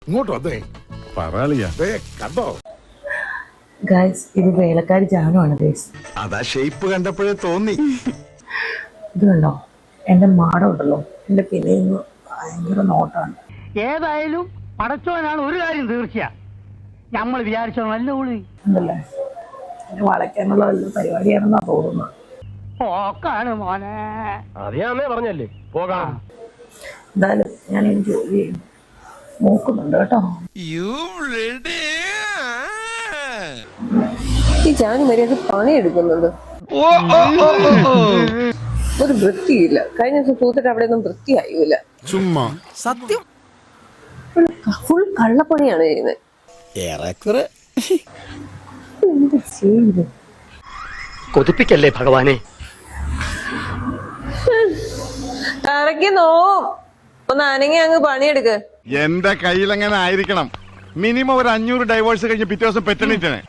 ഇങ്ങോട്ട് വന്നേ പറയാളിയാ കണ്ടോ ഗൈസ് ഇത് വേലക്കാരി ജാനുവാണ് ഗൈസ്. അതാ ഷേപ്പ് കണ്ടപ്പോഴേ തോന്നി. ഇത് കണ്ടോ എന്റെ മാടം ഉണ്ടല്ലോ, എന്റെ കിലയിന്ന് ഭയങ്കര നോട്ടാണ്. ഏതായാലും പടച്ചോനാണ് ഒരു കാര്യം തീർച്ചയാ, നമ്മൾ വിചാരിച്ചോ നല്ല ഊളി ഉണ്ടല്ലേ, എന്നെ വളയ്ക്കാനുള്ള വലിയ പരിപാടിയാണെന്നാ തോന്നുന്നത്. പോക്കാണ് മോനെ. അറിയാമേ പറഞ്ഞല്ലേ പോകാം. എന്തായാലും ഞാൻ ഈ ജോലി നോക്കുന്നുണ്ട് കേട്ടോ. ഈ ജാനു മര്യാദ പണിയെടുക്കുന്നുണ്ട്, ഒരു വൃത്തിയില്ല. കഴിഞ്ഞ ദിവസം തൂത്തിട്ട് അവിടെ ഒന്നും വൃത്തിയായില്ല. ചുമ്മാ സത്യം ഫുൾ കള്ളപ്പണിയാണ് ചെയ്യുന്നത്. ഏറെക്കുറെ എന്ത് ചെയ്തു കൊതിപ്പിക്കല്ലേ ഭഗവാനെ. കറക്കിന്നോ ഒന്ന് അനങ്ങി അങ്ങ് പണിയെടുക്ക്. എന്റെ കയ്യിൽ എങ്ങനെ ആയിരിക്കണം. മിനിമം ഒരു 500 ഡൈവോഴ്സ് കഴിഞ്ഞ് പിറ്റേ ദിവസം പെറ്റണിട്ടാണ്.